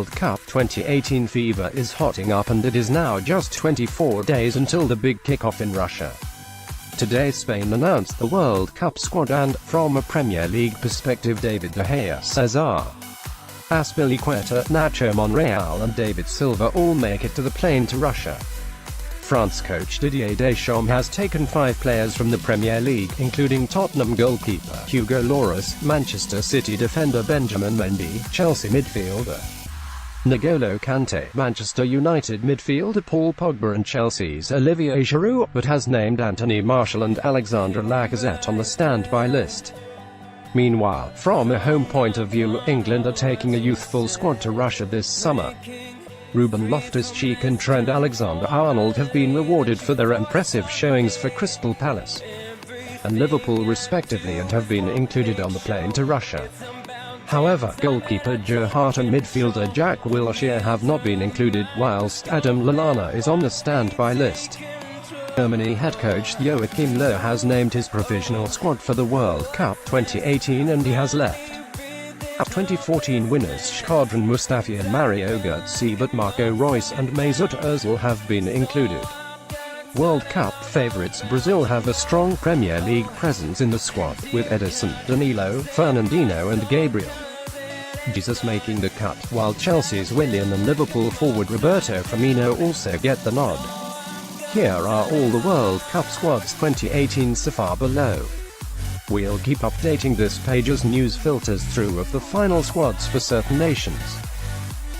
World Cup 2018 fever is hotting up, and it is now just 24 days until the big kickoff in Russia. Today Spain announced the World Cup squad and, from a Premier League perspective, David De Gea, Cesar Azpilicueta, Nacho Monreal and David Silva all make it to the plane to Russia. France coach Didier Deschamps has taken 5 players from the Premier League, including Tottenham goalkeeper Hugo Lloris, Manchester City defender Benjamin Mendy, Chelsea midfielder N'Golo Kante, Manchester United midfielder Paul Pogba and Chelsea's Olivier Giroud, but has named Anthony Martial and Alexandre Lacazette on the standby list. Meanwhile, from a home point of view, England are taking a youthful squad to Russia this summer. Ruben Loftus-Cheek and Trent Alexander-Arnold have been rewarded for their impressive showings for Crystal Palace and Liverpool respectively, and have been included on the plane to Russia. However, goalkeeper Joe Hart and midfielder Jack Wilshere have not been included, whilst Adam Lallana is on the standby list. Germany head coach Joachim Löw has named his provisional squad for the World Cup 2018, and he has left 2014 winners Shkodran Mustafi and Mario Götze, but Marco Reus and Mesut Ozil have been included. World Cup favourites Brazil have a strong Premier League presence in the squad, with Ederson, Danilo, Fernandinho and Gabriel Jesus making the cut, while Chelsea's Willian and Liverpool forward Roberto Firmino also get the nod. Here are all the World Cup squads 2018 so far below. We'll keep updating this page as news filters through of the final squads for certain nations.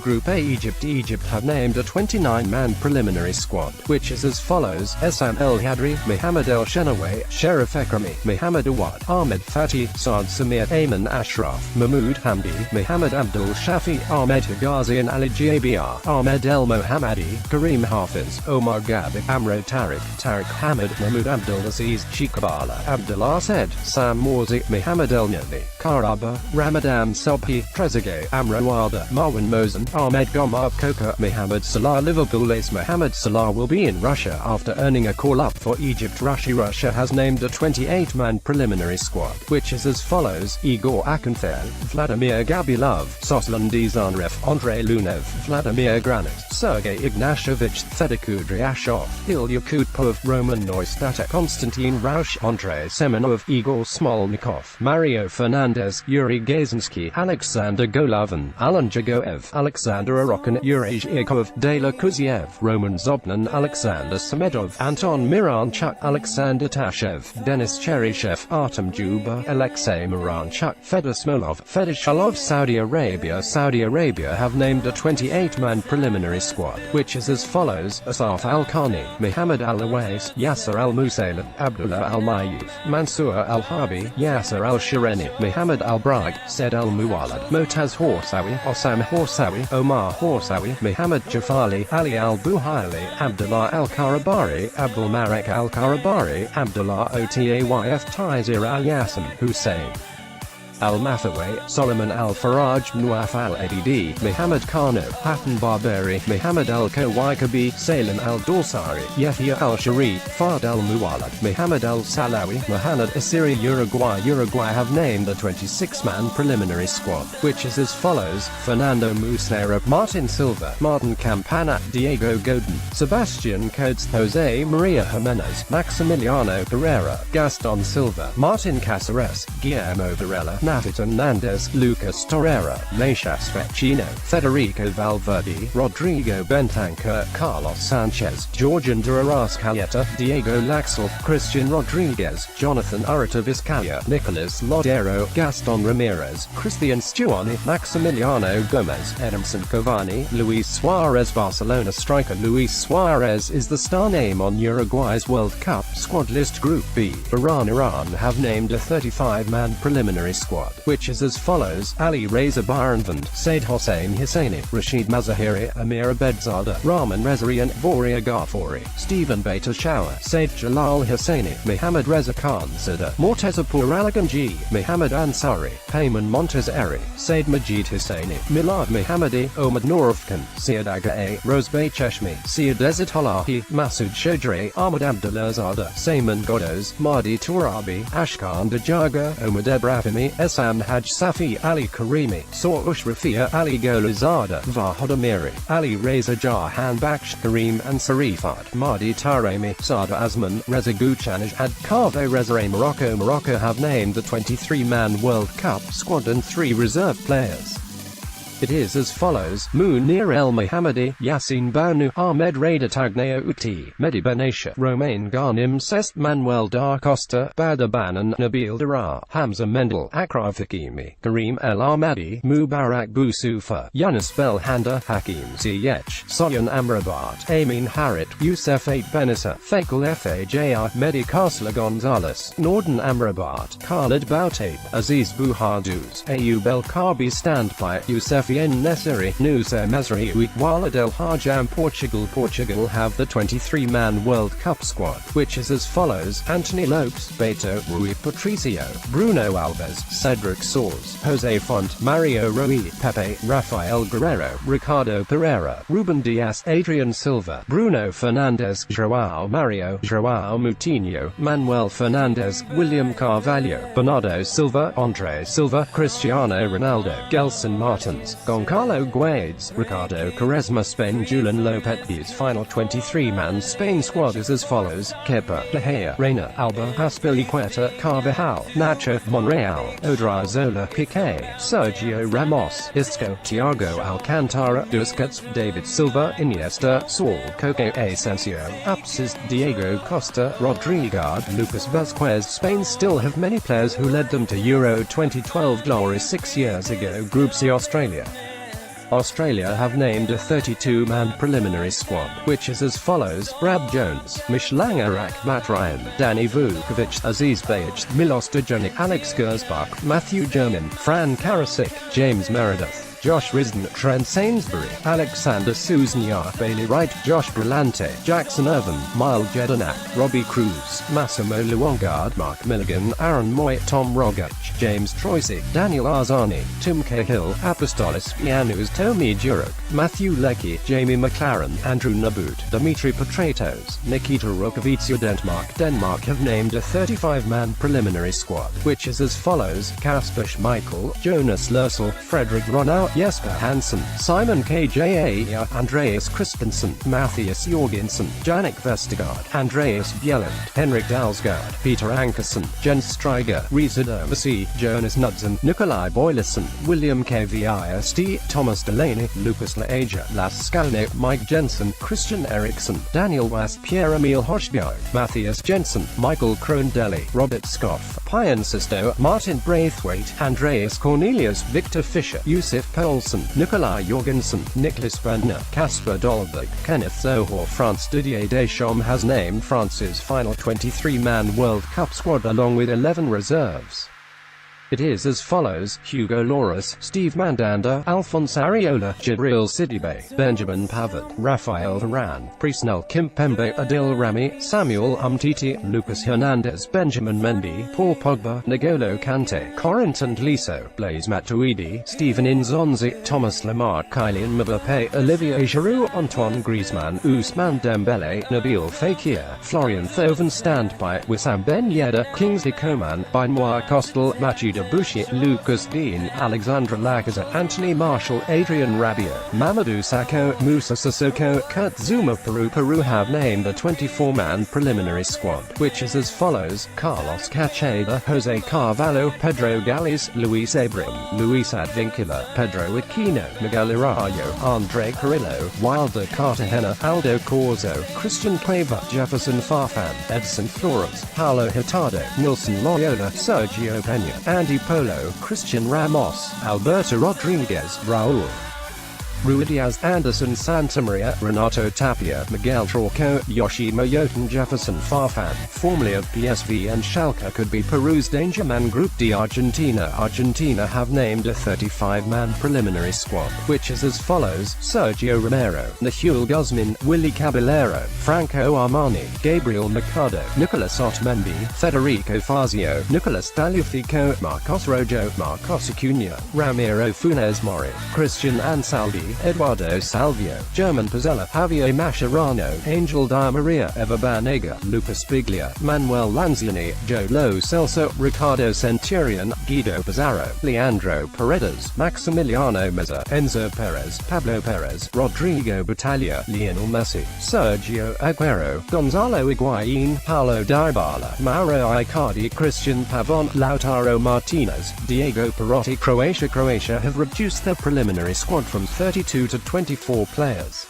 Group A Egypt have named a 29-man preliminary squad, which is as follows: Essam El Hadri, Mohamed El Shenawy, Sherif Ekrami, Mohamed Awad, Ahmed Fatih, Saad Samir, Ayman Ashraf, Mahmoud Hamdi, Mohamed Abdul Shafi, Ahmed Higazi and Ali Jabir, Ahmed El Mohammadi, Kareem Hafiz, Omar Gabi, Amro Tariq Hamid, Mahmoud Abdul Aziz, Shikabala, Abdullah Said, Sam Morzi, Mohamed El Nabi, Karaba, Ramadan Sobhi, Trezeguet, Amro Wada, Marwan Mosen, Ahmed Gomar Koka, Mohamed Salah. Liverpool ace Mohamed Salah will be in Russia after earning a call-up for Egypt. Russia has named a 28-man preliminary squad, which is as follows: Igor Akinfeev, Vladimir Gabilov, Soslan Dzanrev, Andrei Lunev, Vladimir Granit, Sergei Ignashevich, Fedor Kudryashov, Ilya Kutpov, Roman Neustadt, Konstantin Rausch, Andrei Semenov, Igor Smolnikov, Mario Fernandez, Yuri Gazinsky, Alexander Golovin, Alan Jagoev, Alexander Arokin, Yuri Zhirkov, Dela Kuzyev, Roman Zobnin, Alexander Samedov, Anton Miranchuk, Alexander Tashev, Denis Cheryshev, Artem Juba, Alexei Miranchuk, Fedor Smolov, Fedor Shalov. Saudi Arabia have named a 28-man preliminary squad, which is as follows: Asaf Al-Khani, Mohamed Al-Awais, Yasser Al-Musailan, Abdullah Al-Mayuf, Mansour Al-Harbi, Yasser Al-Shireni, Mohamed Al-Brag, Said Al-Muwalad, Motaz Horsawi, Osam Horsawi, Omar Horsawi, Mohamed Jafali, Ali Al-Buhaili, Abdullah Al-Karabari, Abdul Marek Al-Karabari, Abdullah Otayf, Taizir Al-Yassim, Hussein Al-Mathaway, Solomon Al-Faraj, Nuaf Al-Adidi, Mohamed Kano, Hassan Barberi, Mohamed Al-Kawaikabi, Salem Al-Dorsari, Yahya Al-Sharif, Fard Al-Muwalad, Mohamed Al-Salawi, Mohamed Asiri. Uruguay have named a 26-man preliminary squad, which is as follows: Fernando Muslera, Martin Silva, Martin Campana, Diego Godin, Sebastian Coates, Jose Maria Jimenez, Maximiliano Pereira, Gaston Silva, Martin Caceres, Guillermo Varela, Nafit Hernandez, Lucas Torreira, Meixas Vecino, Federico Valverde, Rodrigo Bentancur, Carlos Sanchez, Georgian de Arrascaeta, Diego Laxalt, Christian Rodriguez, Jonathan Ureta Vizcaya, Nicolas Lodero, Gaston Ramirez, Christian Stuani, Maximiliano Gomez, Edmson Cavani, Luis Suarez. Barcelona striker Luis Suarez is the star name on Uruguay's World Cup squad list. Group B, Iran have named a 35-man preliminary squad, which is as follows: Ali Reza Baranvand, Said Hossein Hosseini, Rashid Mazahiri, Amir Abedzada, Rahman Rezaian, Voria Ghafouri, Stephen Beitashour, Said Jalal Hosseini, Mohamed Reza Khan Sada, Mortezapur Alaganji, Mohamed Ansari, Payman Montezeri, Said Majid Hosseini, Milad Mohammadi, Omid Nourafkan, Syed Aga, Rosbay Cheshmi, Syed Ezet Halahi, Masoud Chaudhry, Ahmed Abdullahzada, Sayman Godos, Mahdi Tourabi, Ashkan Dajaga, Omid Ebrahimi, Essam Haj Safi Ali Karimi, Saush Rafia Ali Golazada, Vahodamiri, Ali Reza Jahan Baksh Karim and Sarifat Mahdi Taremi, Sada Azman, Reza Guchanaj Had Kave Reza Morocco. Morocco have named the 23-man World Cup squad and 3 reserve players. It is as follows: Munir El Mohammadi, Yassin Banu, Ahmed Reda Tagneo Uti, Mehdi Benatia, Romain Ghanim Cest, Manuel da Costa, Badr Banan, Nabil Dara, Hamza Mendel, Akraf Hakimi, Karim El Ahmadi, Mubarak Boussoufa, Yunus Belhanda, Hakim Ziyech, Soyan Amrabat, Amin Harit, Youssef Eight Benissa, Fakul Fajr, Mehdi Kasla Gonzalez, Norden Amrabat, Khalid Boutaib, Aziz Bouhadouz, Ayub El Kabi Standby, Youssef Nesseri, Nusa Mesri, Walid El Hajam. Portugal have the 23-man World Cup squad, which is as follows: Anthony Lopes, Beto, Rui Patricio, Bruno Alves, Cedric Soares, Jose Font, Mario Rui, Pepe, Rafael Guerrero, Ricardo Pereira, Ruben Dias, Adrian Silva, Bruno Fernandes, Joao Mario, Joao Moutinho, Manuel Fernandes, William Carvalho, Bernardo Silva, Andre Silva, Cristiano Ronaldo, Gelson Martins, Goncalo Guedes, Ricardo Quaresma. Spain. Julian Lopeteguy's final 23-man Spain squad is as follows: Kepa, De Gea, Reina, Alba, Azpilicueta, Carvajal, Nacho, Monreal, Odriozola, Piqué, Sergio Ramos, Isco, Thiago Alcantara, Busquets, David Silva, Iniesta, Saul, Coque Asensio, Apsis, Diego Costa, Rodrigo, Lucas Vazquez. Spain still have many players who led them to Euro 2012 glory 6 years ago. Group C. Australia have named a 32-man preliminary squad, which is as follows: Brad Jones, Mish Langerak, Matt Ryan, Danny Vukovic, Aziz Behich, Milos Dejanic, Alex Gersbach, Matthew German, Fran Karasik, James Meredith, Josh Risden, Trent Sainsbury, Alexander Souzniak, Bailey Wright, Josh Brillante, Jackson Irvin, Miles Jedinak, Robbie Cruz, Massimo Luongard, Mark Milligan, Aaron Moy, Tom Rogic, James Troisi, Daniel Arzani, Tim Cahill, Apostolis Pianus, Tomi Jurek, Matthew Leckie, Jamie McLaren, Andrew Nabut, Dimitri Petratos, Nikita Rokovitsia. Denmark have named a 35-man preliminary squad, which is as follows: Kasper Schmeichel, Jonas Lørsel, Fredrik Ronau, Jesper Hansen, Simon Kjær, Andreas Christensen, Matthias Jorgensen, Jannik Vestergaard, Andreas Bjelland, Henrik Dalsgaard, Peter Ankersen, Jens Stryger, Risa Dervasi, Jonas Knudsen, Nikolai Boyleson, William Kvist, Thomas Delaney, Lucas Leaja, Lasse Skalnick, Mike Jensen, Christian Eriksen, Daniel Wass, Pierre-Emile Hochbjerg, Matthias Jensen, Michael Krondelli, Robert Skoff, Pian Sisto, Martin Braithwaite, Andreas Cornelius, Victor Fischer, Yusuf Poulsen, Nikolai Jorgensen, Niklas Bendtner, Kasper Dolberg, Kenneth Zohor. France. Didier Deschamps has named France's final 23-man World Cup squad along with 11 reserves. It is as follows: Hugo Lloris, Steve Mandanda, Alphonse Areola, Jibril Sidibe, Benjamin Pavard, Raphael Varane, Presnel Kimpembe, Adil Rami, Samuel Umtiti, Lucas Hernandez, Benjamin Mendy, Paul Pogba, N'Golo Kante, Corentin Tolisso, Blaise Matuidi, Steven Nzonzi, Thomas Lemar, Kylian Mbappé, Olivier Giroud, Antoine Griezmann, Ousmane Dembele, Nabil Fekir, Florian Thauvin. Standby: Wissam Ben Yedder, Kingsley Coman, Benoit Costel, Mathilde Debussy, Lucas Dean, Alexandre Lacazette, Anthony Martial, Adrian Rabiot, Mamadou Sakho, Moussa Sissoko, Kurt Zouma. Peru have named a 24-man preliminary squad, which is as follows: Carlos Cacheda, Jose Carvalho, Pedro Galles, Luis Abraham, Luis Advincula, Pedro Aquino, Miguel Araújo, Andre Carrillo, Wilder Cartagena, Aldo Corzo, Christian Cueva, Jefferson Farfan, Edson Flores, Paulo Hurtado, Nilson Loyola, Sergio Peña, Andy Polo, Christian Ramos, Alberto Rodriguez, Raul Ruidiaz, Anderson Santamaria, Renato Tapia, Miguel Trauco, Yoshima Yoten. Jefferson Farfan, formerly of PSV and Schalke, could be Peru's danger man. Group D. Argentina have named a 35-man preliminary squad, which is as follows: Sergio Romero, Nahuel Guzman, Willy Caballero, Franco Armani, Gabriel Mercado, Nicolas Otamendi, Federico Fazio, Nicolas Tagliafico, Marcos Rojo, Marcos Acuna, Ramiro Funes Mori, Christian Ansaldi, Eduardo Salvio, German Pizzella, Javier Mascherano, Angel Di Maria, Eva Banega, Lucas Biglia, Manuel Lanzini, Joe Lo Celso, Ricardo Centurion, Guido Pizarro, Leandro Paredes, Maximiliano Meza, Enzo Perez, Pablo Perez, Rodrigo Battaglia, Lionel Messi, Sergio Aguero, Gonzalo Higuain, Paulo Dybala, Mauro Icardi, Christian Pavon, Lautaro Martinez, Diego Perotti. Croatia have reduced their preliminary squad from 32 to 24 players.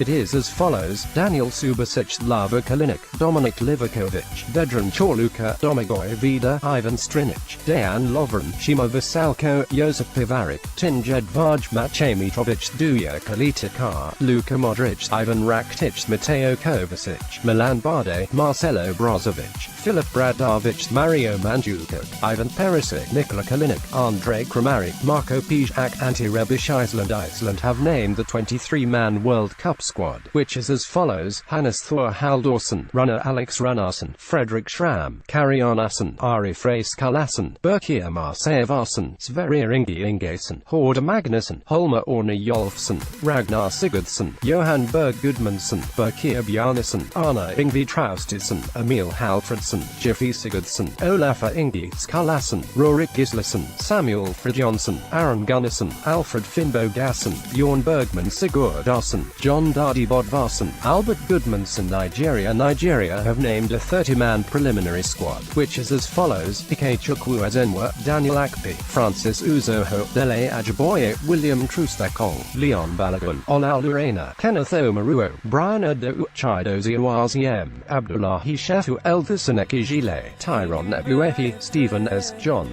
It is as follows: Daniel Subasic, Lava Kalinic, Dominik Livakovic, Vedran Chorluka, Domagoj Vida, Ivan Strinic, Dejan Lovren, Shimo Vasalko, Josip Pivarik, Tinjed Vaj, Maciej Mitrovic, Duja Kalitakar, Luka Modric, Ivan Rakitic, Mateo Kovacic, Milan Barde, Marcelo Brozovic, Filip Bradavic, Mario Mandzukic, Ivan Perisic, Nikola Kalinic, Andrej Kramaric, Marko Pijak, Ante Rebic. Iceland have named the 23-man World Cup squad, which is as follows: Hannes Thor Halldórsson, runner Alex Runnarsson, Fredrik Schramm, Karianarsson, Ari Freyskalassen, Birkir Marsevarsson, Sverrir Ingi Ingesson, Horda Magnusson, Holmer Orne Jolfsson, Ragnar Sigurdsson, Johan Berg Gudmundsson, Birkir Bjarnason, Arna Ingvi Traustisson, Emil Halfredsson, Jiffy Sigurdsson, Olafur Ingi Skalassen, Rorik Gislason, Samuel Fridjonsson, Aaron Gunnarsson, Alfred Finbo Gasson, Bjorn Bergman Sigurdarsson, John Dardy Bodvarsson, Albert Gudmundsson. Nigeria have named a 30-man preliminary squad, which is as follows: Ikechukwu Ezenwa, Daniel Akpi, Francis Uzoho, Dele Ajiboye, William Trustakong, Leon Balogun, Olal Lorena, Kenneth Omaruo, Brian Ado, Chidozie Oaziem, Abdullahi Shefu, Elthasaneki Gile, Tyrone Ebuehi, Stephen S. John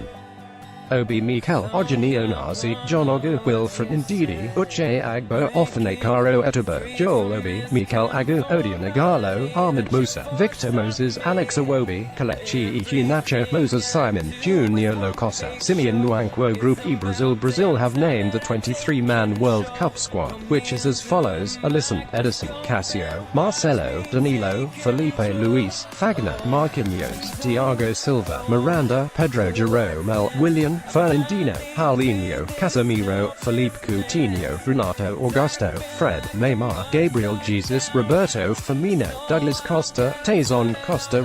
Obi Mikel, Ojani Onazi, John Ogu, Wilfred Ndidi, Uche Agbo, Ofane Karo Etabo, Joel Obi, Mikel Agu, Odion Agalo, Ahmed Musa, Victor Moses, Alex Awobi, Kalechi Iki Nacho, Moses Simon, Junior Locosa, Simeon Nwankwo. Group E. Brazil have named the 23-man World Cup squad, which is as follows: Alisson, Edison, Cassio, Marcelo, Danilo, Felipe Luis, Fagner, Marquinhos, Thiago Silva, Miranda, Pedro Jerome L. William, Fernandinho, Paulinho, Casemiro, Felipe Coutinho, Renato Augusto, Fred, Neymar, Gabriel Jesus, Roberto Firmino, Douglas Costa, Tazon. Costa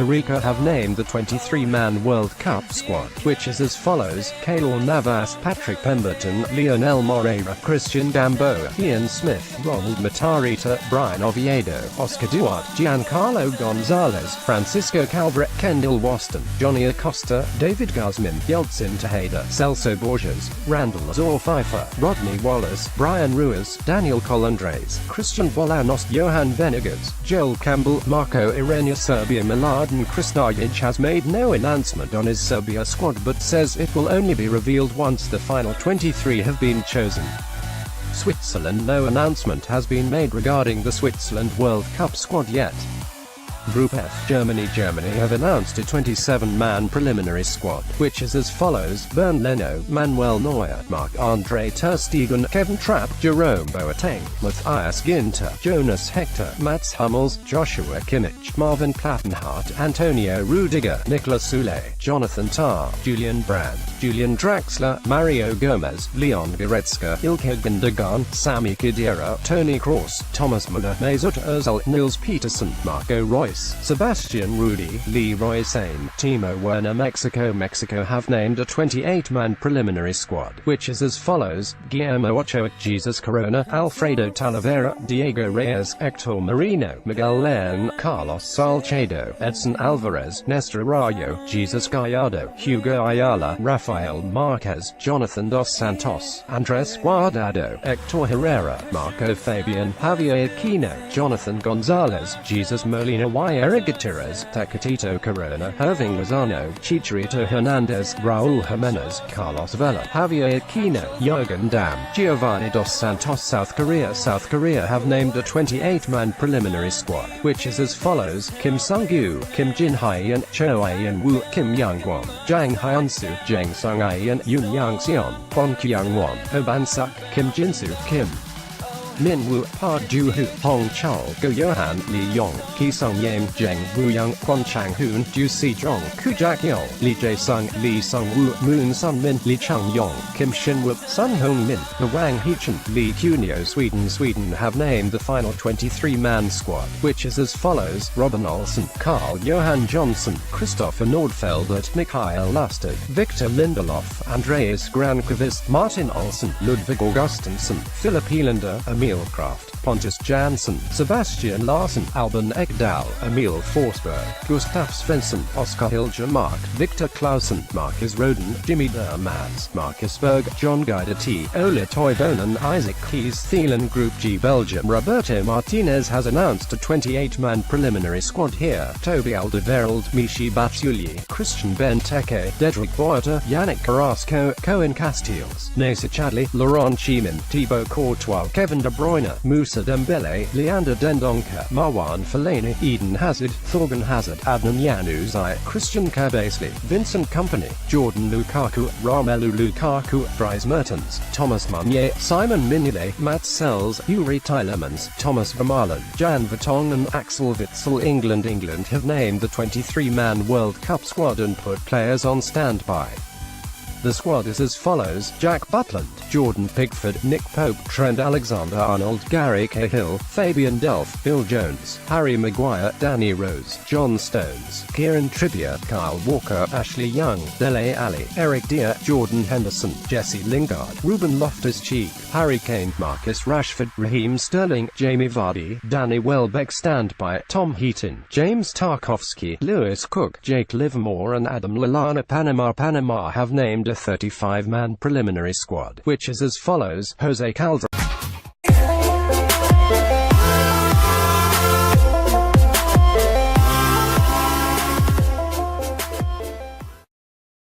Rica have named the 23-man World Cup squad, which is as follows: Keylor Navas, Patrick Pemberton, Lionel Moreira, Christian Gamboa, Ian Smith, Ronald Matarrita, Brian Oviedo, Oscar Duarte, Giancarlo Gonzalez, Francisco Calvert, Kendall Waston, Johnny Acosta, David Guzman, Yeltsin Tejeda, Celso Borges, Randall Azor Pfeiffer, Rodney Wallace, Brian Ruiz, Daniel Colindres, Christian Bolanos, Johan Venegas, Joel Campbell, Marco Irenia. Serbia. Miladen Krstajic has made no announcement on his Serbia squad but says it will only be revealed once the final 23 have been chosen. Switzerland. No announcement has been made regarding the Switzerland World Cup squad yet. Group F. Germany have announced a 27-man preliminary squad, which is as follows: Bernd Leno, Manuel Neuer, Marc-Andre ter Stegen, Kevin Trapp, Jerome Boateng, Matthias Ginter, Jonas Hector, Mats Hummels, Joshua Kimmich, Marvin Plattenhardt, Antonio Rudiger, Nicolas Sule, Jonathan Tah, Julian Brandt, Julian Draxler, Mario Gomez, Leon Goretzka, Ilkay Gundogan, Sami Khedira, Toni Kroos, Thomas Müller, Mesut Ozil, Nils Peterson, Marco Reus, Sebastian Rudy, Leroy Sane, Timo Werner. Mexico have named a 28-man preliminary squad, which is as follows: Guillermo Ochoa, Jesus Corona, Alfredo Talavera, Diego Reyes, Hector Marino, Miguel León, Carlos Salcedo, Edson Alvarez, Nestor Arroyo, Jesus Gallardo, Hugo Ayala, Rafael Marquez, Jonathan Dos Santos, Andres Guardado, Hector Herrera, Marco Fabian, Javier Aquino, Jonathan Gonzalez, Jesus Molina, Eric Gutierrez, Tecatito Corona, Irving Lozano, Chicharito Hernandez, Raul Jimenez, Carlos Vela, Javier Aquino, Jurgen Damm, Giovanni Dos Santos. South Korea have named a 28-man preliminary squad, which is as follows: Kim Sung-gu, Kim Jin-hyeon, Cho Ayen-woo, Kim Young-won, Jang Hyun-soo, Jang Sung-ayen, Yoon Young-seon, Kwon Kyung-won, Oh Ban-suk, Kim Jin-soo, Kim Min Woo, Park Ju-hoo, Hong Chol, Go Johan, Lee Yong, Ki Sung Yam, Zheng Wu Young, Kwon Chang Hoon, Ju Si Jong, Ku Jak Yeol, Lee Jae Sung, Lee Sung Woo, Moon Sun Min, Lee Chung Yong, Kim Shin Wook, Sun Hong Min, The Wang Heechun, Lee Cuneo. Sweden have named the final 23-man squad, which is as follows: Robin Olsen, Carl Johan Johnson, Christopher Nordfeldt, Mikael Lustig, Victor Lindelof, Andreas Granqvist, Martin Olsen, Ludvig Augustinsson, Philip Helander, Emil Kraft, Pontus Jansson, Sebastian Larsson, Alban Ekdal, Emil Forsberg, Gustav Svensson, Oskar Hilgermark, Victor Clausen, Marcus Roden, Jimmy Dermaz, Marcus Berg, John Guidetti, Ola Toivonen, Isaac Keys. Thielen Group G. Belgium. Roberto Martinez has announced a 28-man preliminary squad here: Toby Alderweireld, Michi Batshuayi, Christian Benteke, Dedrick Boyata, Yannick Carrasco, Cohen Casteels, Nacer Chadli, Laurent Chimin, Thibaut Courtois, Kevin De Bruyne, Moussa Dembele, Leander Dendoncker, Marwan Fellaini, Eden Hazard, Thorgan Hazard, Adnan Januzaj, Christian Kabasely, Vincent Kompany, Jordan Lukaku, Romelu Lukaku, Dries Mertens, Thomas Meunier, Simon Mignolet, Matt Sells, Yuri Tielemans, Thomas Vermaelen, Jan Vertonghen and Axel Witsel. England have named the 23-man World Cup squad and put players on standby. The squad is as follows: Jack Butland, Jordan Pickford, Nick Pope, Trent Alexander-Arnold, Gary Cahill, Fabian Delph, Bill Jones, Harry Maguire, Danny Rose, John Stones, Kieran Trippier, Kyle Walker, Ashley Young, Dele Alli, Eric Dier, Jordan Henderson, Jesse Lingard, Ruben Loftus-Cheek, Harry Kane, Marcus Rashford, Raheem Sterling, Jamie Vardy, Danny Welbeck. Standby: Tom Heaton, James Tarkowski, Lewis Cook, Jake Livermore and Adam Lallana. Panama have named a 35-man preliminary squad, which is as follows: Jose Calderon.